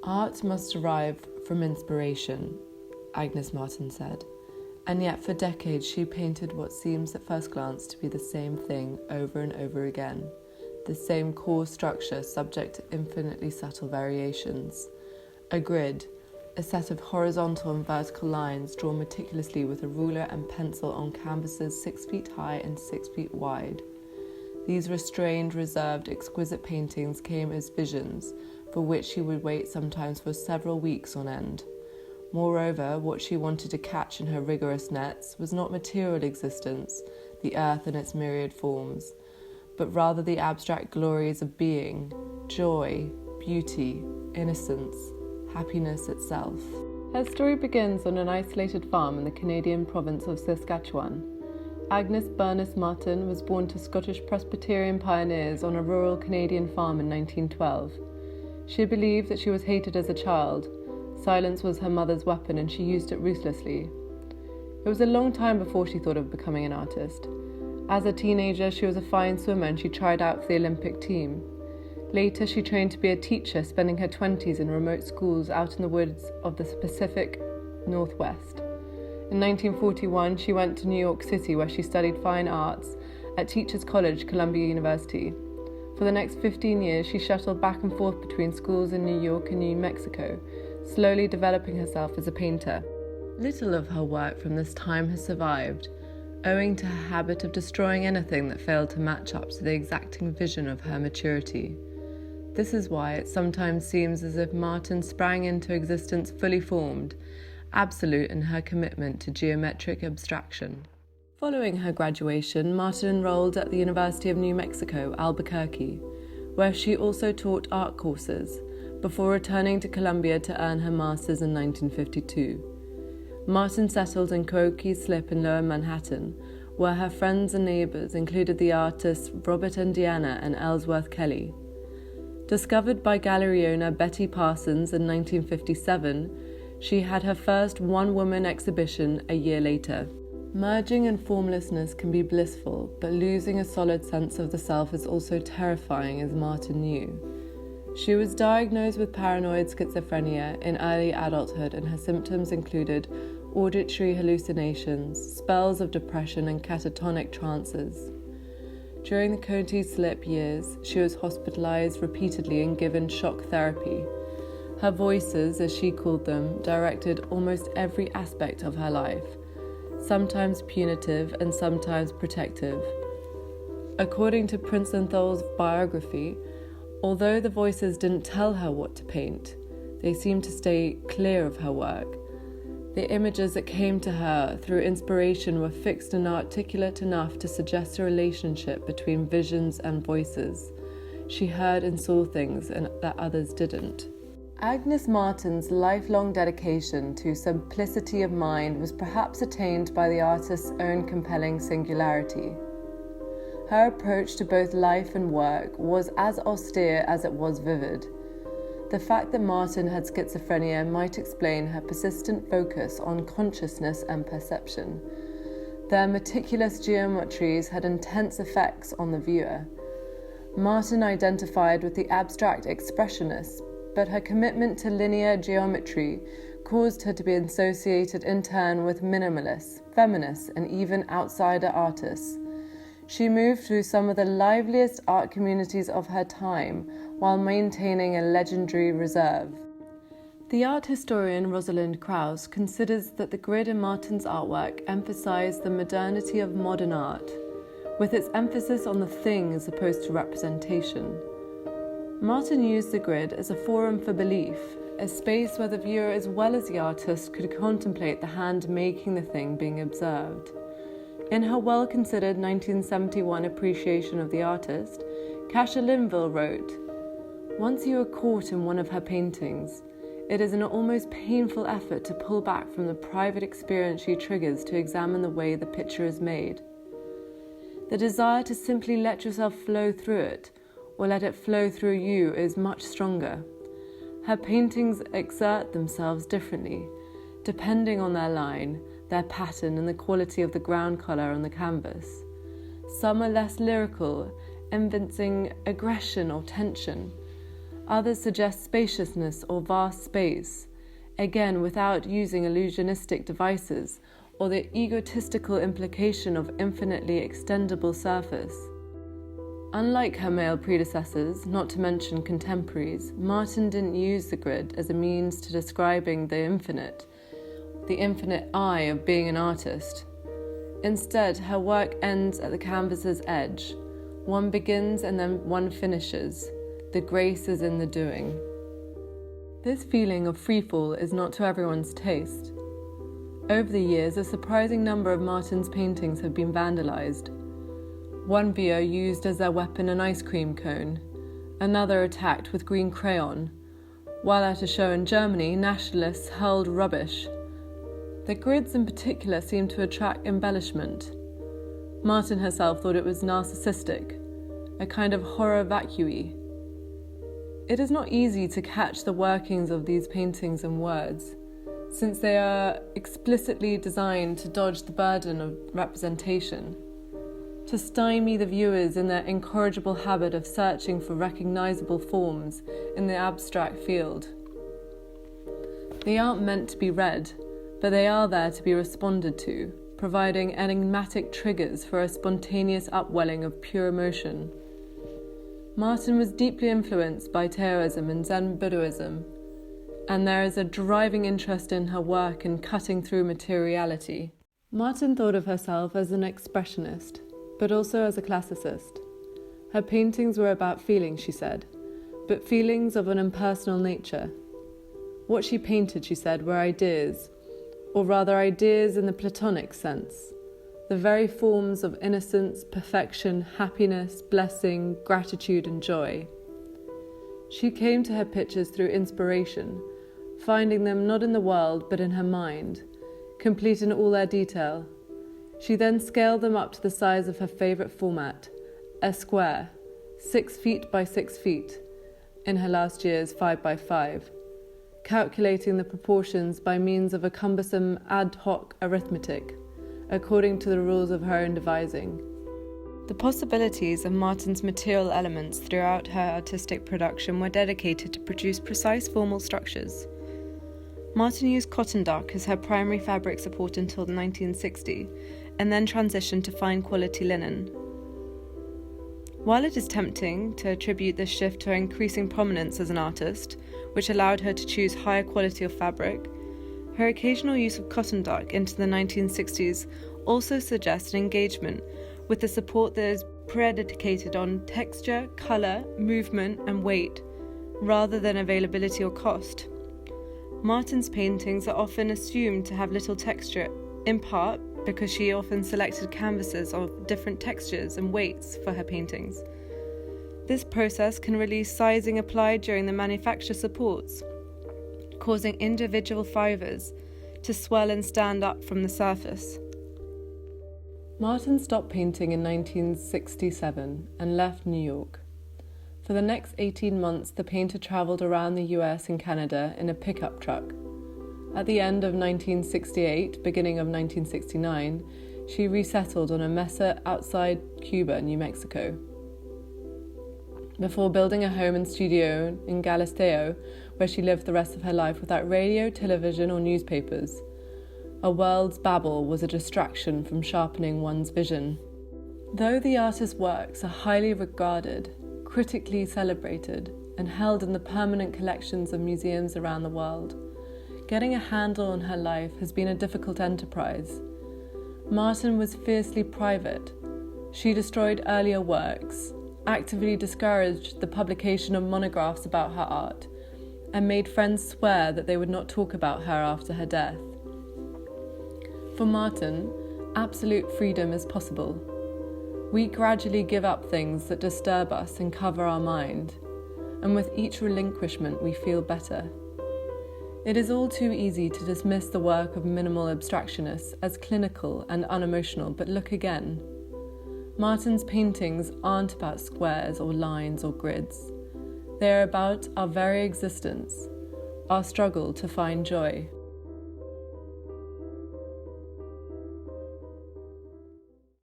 Art must derive from inspiration, Agnes Martin said, and yet for decades she painted what seems at first glance to be the same thing over and over again, the same core structure subject to infinitely subtle variations. A grid, a set of horizontal and vertical lines drawn meticulously with a ruler and pencil on canvases 6 feet high and 6 feet wide. These restrained, reserved, exquisite paintings came as visions, for which she would wait sometimes for several weeks on end. Moreover, what she wanted to catch in her rigorous nets was not material existence, the earth and its myriad forms, but rather the abstract glories of being, joy, beauty, innocence, happiness itself. Her story begins on an isolated farm in the Canadian province of Saskatchewan. Agnes Martin was born to Scottish Presbyterian pioneers on a rural Canadian farm in 1912. She believed that she was hated as a child. Silence was her mother's weapon and she used it ruthlessly. It was a long time before she thought of becoming an artist. As a teenager, she was a fine swimmer and she tried out for the Olympic team. Later, she trained to be a teacher, spending her 20s in remote schools out in the woods of the Pacific Northwest. In 1941, she went to New York City, where she studied fine arts at Teachers College, Columbia University. For the next 15 years, she shuttled back and forth between schools in New York and New Mexico, slowly developing herself as a painter. Little of her work from this time has survived, owing to her habit of destroying anything that failed to match up to the exacting vision of her maturity. This is why it sometimes seems as if Martin sprang into existence fully formed, absolute in her commitment to geometric abstraction. Following her graduation, Martin enrolled at the University of New Mexico, Albuquerque, where she also taught art courses, before returning to Columbia to earn her master's in 1952. Martin settled in Coakey Slip in Lower Manhattan, where her friends and neighbors included the artists Robert Indiana and Ellsworth Kelly. Discovered by gallery owner Betty Parsons in 1957, she had her first one-woman exhibition a year later. Merging in formlessness can be blissful, but losing a solid sense of the self is also terrifying, as Martin knew. She was diagnosed with paranoid schizophrenia in early adulthood, and her symptoms included auditory hallucinations, spells of depression, and catatonic trances. During the Coakey Slip years, she was hospitalized repeatedly and given shock therapy. Her voices, as she called them, directed almost every aspect of her life, sometimes punitive and sometimes protective. According to Princenthal's biography, although the voices didn't tell her what to paint, they seemed to stay clear of her work. The images that came to her through inspiration were fixed and articulate enough to suggest a relationship between visions and voices. She heard and saw things that others didn't. Agnes Martin's lifelong dedication to simplicity of mind was perhaps attained by the artist's own compelling singularity. Her approach to both life and work was as austere as it was vivid. The fact that Martin had schizophrenia might explain her persistent focus on consciousness and perception. Their meticulous geometries had intense effects on the viewer. Martin identified with the abstract expressionists, but her commitment to linear geometry caused her to be associated in turn with minimalists, feminists, and even outsider artists. She moved through some of the liveliest art communities of her time while maintaining a legendary reserve. The art historian Rosalind Krauss considers that the grid in Martin's artwork emphasized the modernity of modern art, with its emphasis on the thing as opposed to representation. Martin used the grid as a forum for belief, a space where the viewer as well as the artist could contemplate the hand making the thing being observed. In her well-considered 1971 appreciation of the artist, Kasia Linville wrote, "Once you are caught in one of her paintings, it is an almost painful effort to pull back from the private experience she triggers to examine the way the picture is made. The desire to simply let yourself flow through it, or let it flow through you, is much stronger. Her paintings exert themselves differently, depending on their line, their pattern, and the quality of the ground colour on the canvas. Some are less lyrical, evincing aggression or tension. Others suggest spaciousness or vast space, again without using illusionistic devices or the egotistical implication of infinitely extendable surface. Unlike her male predecessors, not to mention contemporaries, Martin didn't use the grid as a means to describing the infinite eye of being an artist. Instead, her work ends at the canvas's edge. One begins and then one finishes. The grace is in the doing. This feeling of freefall is not to everyone's taste. Over the years, a surprising number of Martin's paintings have been vandalized. One viewer used as their weapon an ice cream cone, another attacked with green crayon, while at a show in Germany, nationalists hurled rubbish. The grids in particular seemed to attract embellishment. Martin herself thought it was narcissistic, a kind of horror vacui. It is not easy to catch the workings of these paintings in words, since they are explicitly designed to dodge the burden of representation, to stymie the viewers in their incorrigible habit of searching for recognizable forms in the abstract field. They aren't meant to be read, but they are there to be responded to, providing enigmatic triggers for a spontaneous upwelling of pure emotion. Martin was deeply influenced by Taoism and Zen Buddhism, and there is a driving interest in her work in cutting through materiality. Martin thought of herself as an expressionist, but also as a classicist. Her paintings were about feelings, she said, but feelings of an impersonal nature. What she painted, she said, were ideas, or rather ideas in the Platonic sense, the very forms of innocence, perfection, happiness, blessing, gratitude, and joy. She came to her pictures through inspiration, finding them not in the world but in her mind, complete in all their detail. She then scaled them up to the size of her favourite format, a square, 6 feet by 6 feet, in her last year's 5 by 5, calculating the proportions by means of a cumbersome ad hoc arithmetic, according to the rules of her own devising. The possibilities of Martin's material elements throughout her artistic production were dedicated to produce precise formal structures. Martin used cotton duck as her primary fabric support until 1960, and then transitioned to fine quality linen. While it is tempting to attribute this shift to her increasing prominence as an artist, which allowed her to choose higher quality of fabric, her occasional use of cotton duck into the 1960s also suggests an engagement with the support that is predicated on texture, colour, movement, and weight, rather than availability or cost. Martin's paintings are often assumed to have little texture, in part because she often selected canvases of different textures and weights for her paintings. This process can release sizing applied during the manufacture supports, causing individual fibres to swell and stand up from the surface. Martin stopped painting in 1967 and left New York. For the next 18 months, the painter travelled around the US and Canada in a pickup truck. At the end of 1968, beginning of 1969, she resettled on a mesa outside Cuba, New Mexico, before building a home and studio in Galisteo, where she lived the rest of her life without radio, television, or newspapers. A world's babble was a distraction from sharpening one's vision. Though the artist's works are highly regarded, critically celebrated, and held in the permanent collections of museums around the world, getting a handle on her life has been a difficult enterprise. Martin was fiercely private. She destroyed earlier works, actively discouraged the publication of monographs about her art, and made friends swear that they would not talk about her after her death. For Martin, absolute freedom is possible. We gradually give up things that disturb us and cover our mind, and with each relinquishment we feel better. It is all too easy to dismiss the work of minimal abstractionists as clinical and unemotional, but look again. Martin's paintings aren't about squares or lines or grids. They are about our very existence, our struggle to find joy.